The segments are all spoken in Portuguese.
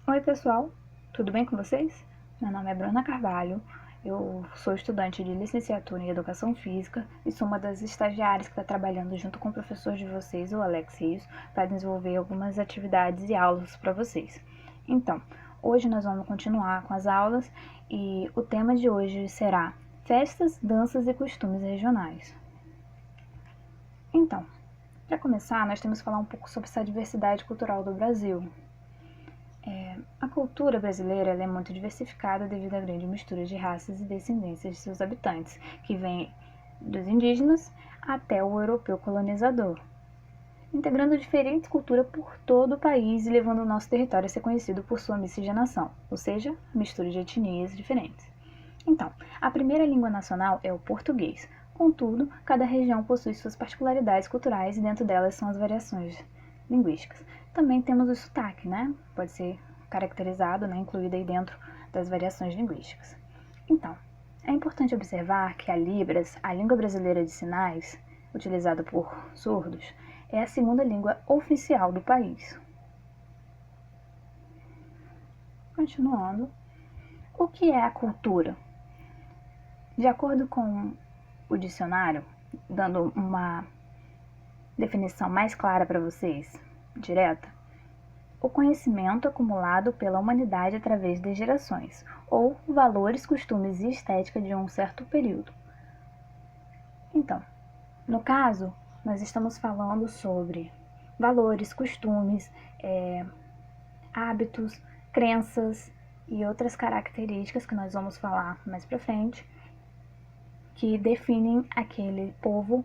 Oi pessoal, tudo bem com vocês? Meu nome é Bruna Carvalho, eu sou estudante de licenciatura em Educação Física e sou uma das estagiárias que está trabalhando junto com o professor de vocês, o Alex Rios, para desenvolver algumas atividades e aulas para vocês. Então, hoje nós vamos continuar com as aulas e o tema de hoje será festas, danças e costumes regionais. Então, para começar, nós temos que falar um pouco sobre essa diversidade cultural do Brasil. A cultura brasileira é muito diversificada devido à grande mistura de raças e descendências de seus habitantes, que vem dos indígenas até o europeu colonizador, integrando diferentes culturas por todo o país e levando o nosso território a ser conhecido por sua miscigenação, ou seja, mistura de etnias diferentes. Então, a primeira língua nacional é o português. Contudo, cada região possui suas particularidades culturais e dentro delas são as variações linguísticas. Também temos o sotaque, né? Pode ser caracterizado, né, incluído aí dentro das variações linguísticas. Então, é importante observar que a Libras, a língua brasileira de sinais, utilizada por surdos, é a segunda língua oficial do país. Continuando, o que é a cultura? De acordo com o dicionário, dando uma definição mais clara para vocês, direta, o conhecimento acumulado pela humanidade através de gerações, ou valores, costumes e estética de um certo período. Então, no caso, nós estamos falando sobre valores, costumes, hábitos, crenças e outras características que nós vamos falar mais para frente, que definem aquele povo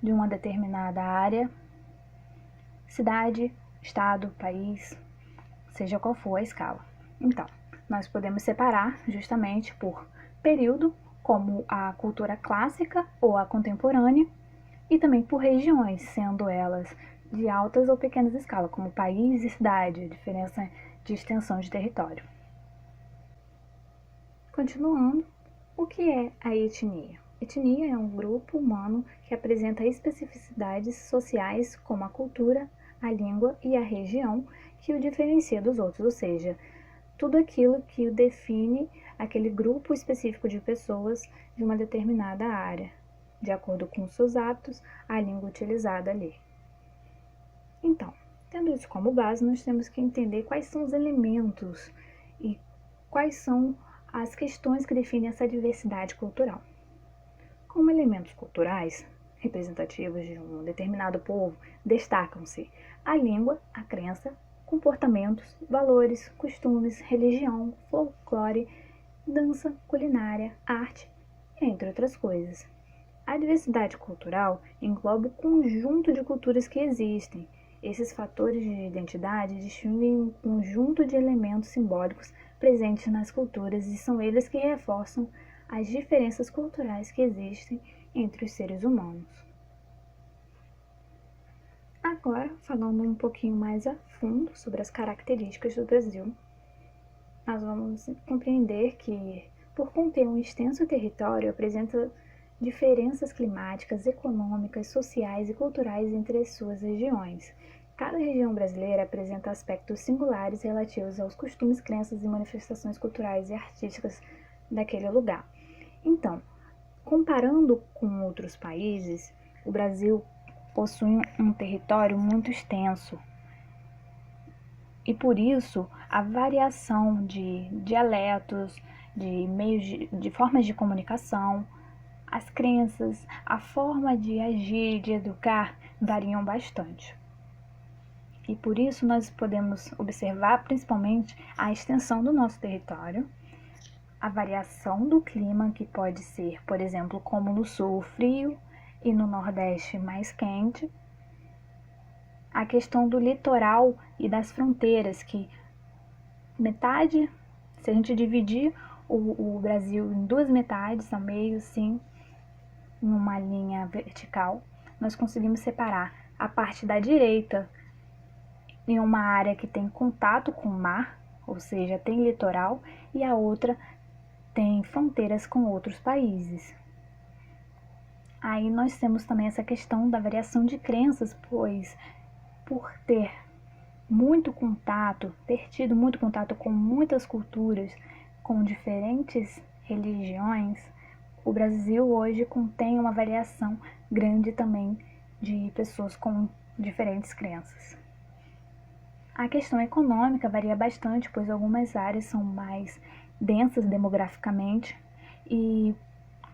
de uma determinada área, cidade, estado, país, seja qual for a escala. Então, nós podemos separar justamente por período, como a cultura clássica ou a contemporânea, e também por regiões, sendo elas de altas ou pequenas escalas, como país e cidade, a diferença de extensão de território. Continuando, o que é a etnia? Etnia é um grupo humano que apresenta especificidades sociais como a cultura, a língua e a região que o diferencia dos outros, ou seja, tudo aquilo que o define aquele grupo específico de pessoas de uma determinada área, de acordo com os seus hábitos, a língua utilizada ali. Então, tendo isso como base, nós temos que entender quais são os elementos e quais são as questões que definem essa diversidade cultural. Como elementos culturais representativos de um determinado povo, destacam-se a língua, a crença, comportamentos, valores, costumes, religião, folclore, dança, culinária, arte, entre outras coisas. A diversidade cultural engloba o conjunto de culturas que existem. Esses fatores de identidade distinguem um conjunto de elementos simbólicos presentes nas culturas e são eles que reforçam as diferenças culturais que existem entre os seres humanos. Agora, falando um pouquinho mais a fundo sobre as características do Brasil, nós vamos compreender que, por conter um extenso território, apresenta diferenças climáticas, econômicas, sociais e culturais entre as suas regiões. Cada região brasileira apresenta aspectos singulares relativos aos costumes, crenças e manifestações culturais e artísticas daquele lugar. Então, comparando com outros países, o Brasil possui um território muito extenso e por isso a variação de dialetos, de meios de formas de comunicação, as crenças, a forma de agir, de educar variam bastante. E por isso nós podemos observar principalmente a extensão do nosso território, a variação do clima, que pode ser, por exemplo, como no sul, frio e no nordeste mais quente, a questão do litoral e das fronteiras, que metade, se a gente dividir o Brasil em duas metades, ao meio, sim, em uma linha vertical, nós conseguimos separar a parte da direita em uma área que tem contato com o mar, ou seja, tem litoral, e a outra tem fronteiras com outros países. Aí nós temos também essa questão da variação de crenças, pois por ter muito contato, ter tido muito contato com muitas culturas, com diferentes religiões, o Brasil hoje contém uma variação grande também de pessoas com diferentes crenças. A questão econômica varia bastante, pois algumas áreas são mais densas demograficamente, e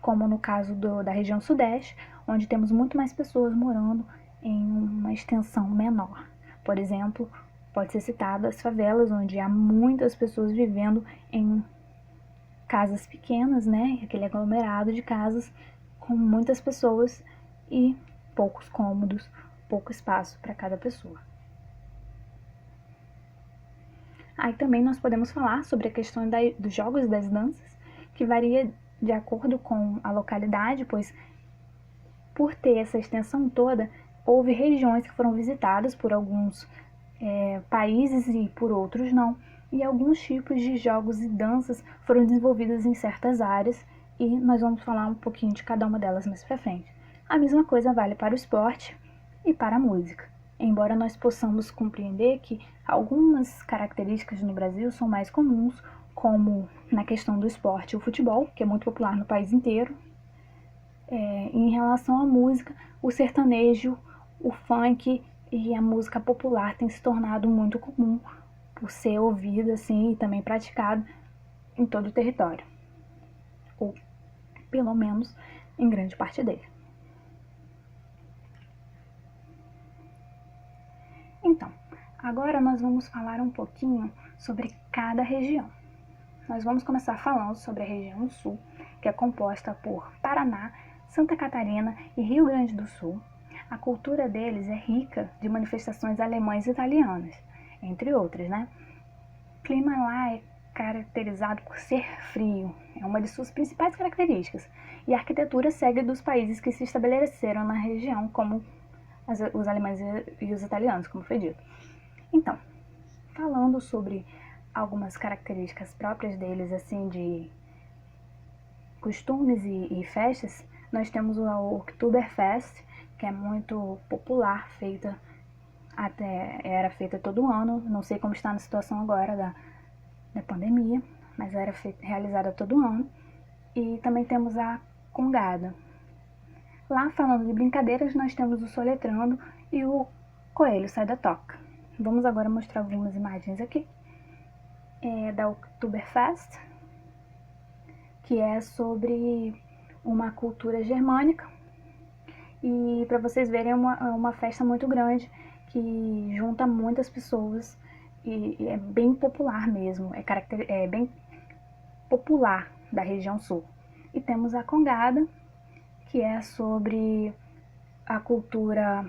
como no caso da região sudeste, onde temos muito mais pessoas morando em uma extensão menor. Por exemplo, pode ser citado as favelas, onde há muitas pessoas vivendo em casas pequenas, né? Aquele aglomerado de casas com muitas pessoas e poucos cômodos, pouco espaço para cada pessoa. Aí também nós podemos falar sobre a questão dos jogos e das danças, que varia de acordo com a localidade, pois por ter essa extensão toda, houve regiões que foram visitadas por alguns países e por outros não, e alguns tipos de jogos e danças foram desenvolvidos em certas áreas, e nós vamos falar um pouquinho de cada uma delas mais pra frente. A mesma coisa vale para o esporte e para a música. Embora nós possamos compreender que algumas características no Brasil são mais comuns, como na questão do esporte, o futebol, que é muito popular no país inteiro. Em relação à música, o sertanejo, o funk e a música popular tem se tornado muito comum por ser ouvido assim e também praticado em todo o território, ou pelo menos em grande parte dele. Então, agora nós vamos falar um pouquinho sobre cada região. Nós vamos começar falando sobre a região sul, que é composta por Paraná, Santa Catarina e Rio Grande do Sul. A cultura deles é rica de manifestações alemãs e italianas, entre outras, né? O clima lá é caracterizado por ser frio, é uma de suas principais características, e a arquitetura segue dos países que se estabeleceram na região, como os alemães e os italianos, como foi dito. Então, falando sobre algumas características próprias deles, assim, de costumes e festas, nós temos o Oktoberfest, que é muito popular, era feita todo ano, não sei como está na situação agora da pandemia, mas era realizada todo ano. E também temos a Congada. Lá, falando de brincadeiras, nós temos o Soletrando e o Coelho Sai da Toca. Vamos agora mostrar algumas imagens aqui da Oktoberfest, que é sobre uma cultura germânica, e para vocês verem é uma festa muito grande que junta muitas pessoas e é bem popular mesmo, é bem popular da região sul. E temos a Congada, que é sobre a cultura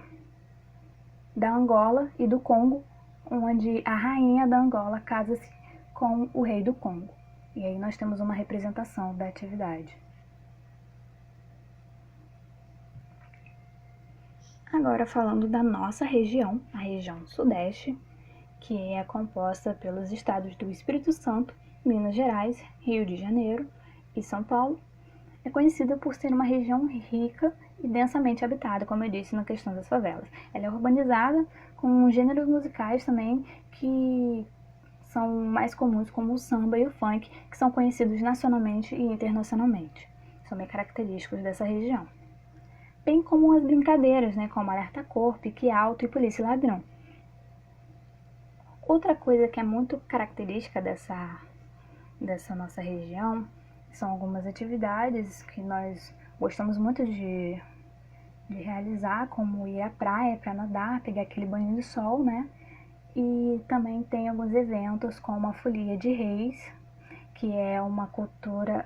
da Angola e do Congo, onde a rainha da Angola casa-se com o rei do Congo. E aí nós temos uma representação da atividade. Agora falando da nossa região, a região sudeste, que é composta pelos estados do Espírito Santo, Minas Gerais, Rio de Janeiro e São Paulo, é conhecida por ser uma região rica e densamente habitada, como eu disse na questão das favelas. Ela é urbanizada com gêneros musicais também que são mais comuns, como o samba e o funk, que são conhecidos nacionalmente e internacionalmente. São bem característicos dessa região. Bem como as brincadeiras, né, como Alerta Cor, Pique Alto e Polícia e Ladrão. Outra coisa que é muito característica dessa nossa região são algumas atividades que nós gostamos muito de realizar, como ir à praia para nadar, pegar aquele banho de sol, né? E também tem alguns eventos como a Folia de Reis, que é uma cultura,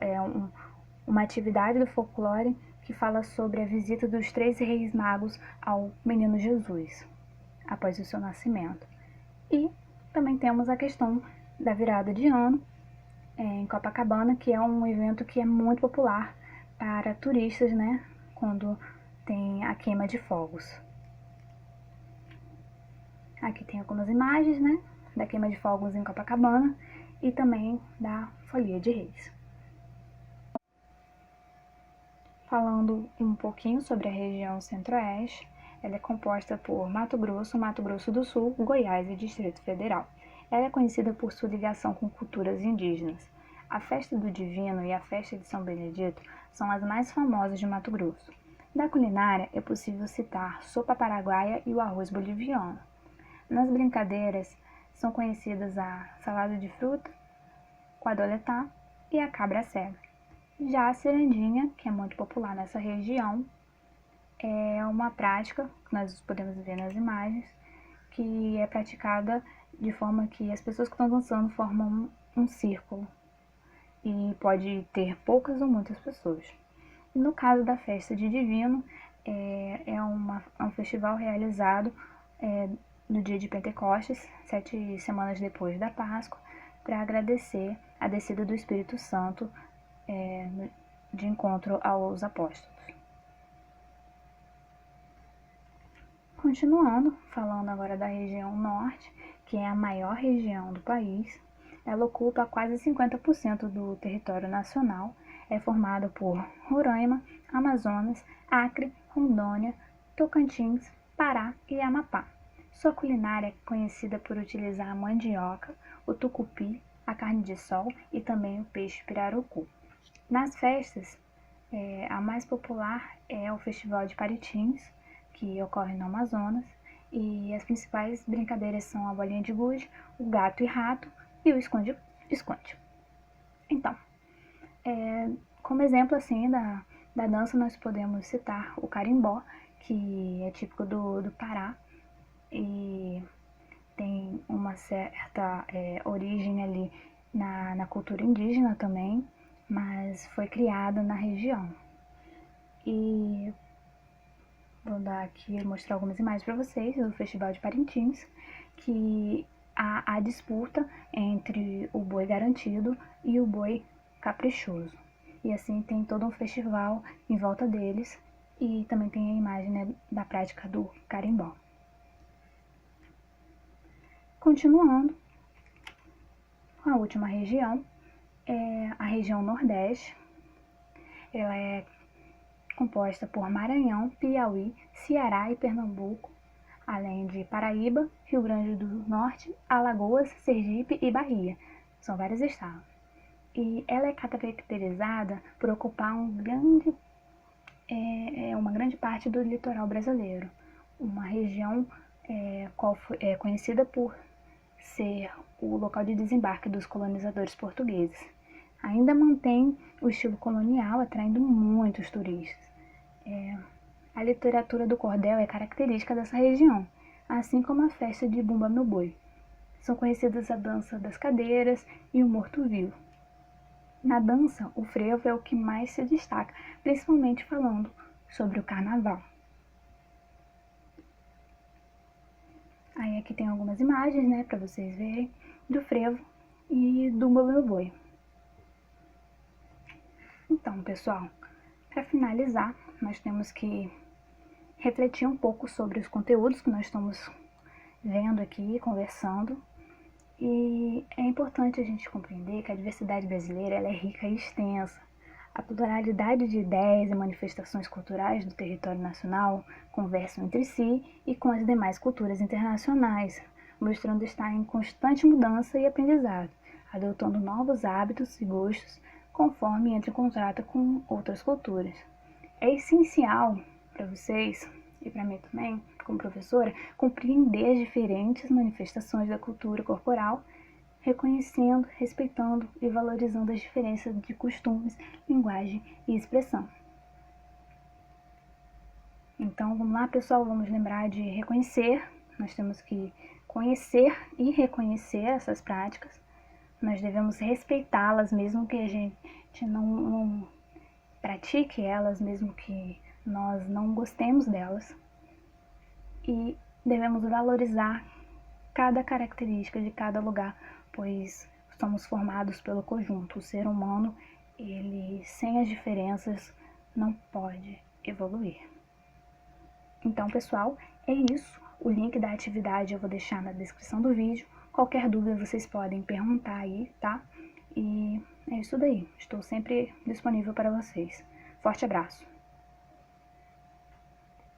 uma atividade do folclore que fala sobre a visita dos 3 reis magos ao menino Jesus, após o seu nascimento. E também temos a questão da virada de ano em Copacabana, que é um evento que é muito popular para turistas, né, quando tem a queima de fogos. Aqui tem algumas imagens, né, da queima de fogos em Copacabana e também da Folia de Reis. Falando um pouquinho sobre a região centro-oeste, Ela é composta por Mato Grosso do Sul, Goiás e Distrito Federal. Ela é conhecida por sua ligação com culturas indígenas. A Festa do Divino e a Festa de São Benedito são as mais famosas de Mato Grosso. Da culinária, é possível citar sopa paraguaia e o arroz boliviano. Nas brincadeiras, são conhecidas a salada de fruta, quadoletá e a cabra cega. Já a cirandinha, que é muito popular nessa região, é uma prática, que nós podemos ver nas imagens, que é praticada de forma que as pessoas que estão dançando formam um círculo e pode ter poucas ou muitas pessoas. E no caso da Festa de Divino, é um festival realizado no dia de Pentecostes, 7 semanas depois da Páscoa, para agradecer a descida do Espírito Santo de encontro aos apóstolos. Continuando, falando agora da região norte, que é a maior região do país, ela ocupa quase 50% do território nacional, é formada por Roraima, Amazonas, Acre, Rondônia, Tocantins, Pará e Amapá. Sua culinária é conhecida por utilizar a mandioca, o tucupi, a carne de sol e também o peixe pirarucu. Nas festas, a mais popular é o Festival de Paritins, que ocorre no Amazonas, e as principais brincadeiras são a bolinha de gude, o gato e rato e o esconde-esconde. Então, como exemplo assim da dança, nós podemos citar o carimbó, que é típico do Pará e tem uma certa origem ali na cultura indígena também, mas foi criada na região. E vou dar aqui, mostrar algumas imagens para vocês do Festival de Parintins, que há a disputa entre o boi garantido e o boi caprichoso. E assim tem todo um festival em volta deles e também tem a imagem da prática do carimbó. Continuando, a última região é a região Nordeste. Ela é composta por Maranhão, Piauí, Ceará e Pernambuco, além de Paraíba, Rio Grande do Norte, Alagoas, Sergipe e Bahia. São vários estados. E ela é caracterizada por ocupar uma grande parte do litoral brasileiro. Uma região conhecida por ser o local de desembarque dos colonizadores portugueses. Ainda mantém o estilo colonial, atraindo muitos turistas. A literatura do cordel é característica dessa região, assim como a festa de Bumba Meu Boi. São conhecidas a dança das cadeiras e o morto-vivo. Na dança, o frevo é o que mais se destaca, principalmente falando sobre o carnaval. Aí aqui tem algumas imagens, para vocês verem, do frevo e do Bumba Meu Boi. Então, pessoal, para finalizar, nós temos que refletir um pouco sobre os conteúdos que nós estamos vendo aqui, conversando. E é importante a gente compreender que a diversidade brasileira ela é rica e extensa. A pluralidade de ideias e manifestações culturais do território nacional conversam entre si e com as demais culturas internacionais, mostrando estar em constante mudança e aprendizado, adotando novos hábitos e gostos conforme entra em contato com outras culturas. É essencial para vocês e para mim também, como professora, compreender as diferentes manifestações da cultura corporal, reconhecendo, respeitando e valorizando as diferenças de costumes, linguagem e expressão. Então, vamos lá, pessoal, vamos lembrar de reconhecer. Nós temos que conhecer e reconhecer essas práticas. Nós devemos respeitá-las, mesmo que a gente não pratique elas, mesmo que nós não gostemos delas. E devemos valorizar cada característica de cada lugar, pois somos formados pelo conjunto. O ser humano, ele sem as diferenças, não pode evoluir. Então, pessoal, é isso. O link da atividade eu vou deixar na descrição do vídeo. Qualquer dúvida vocês podem perguntar aí, tá? E é isso daí. Estou sempre disponível para vocês. Forte abraço!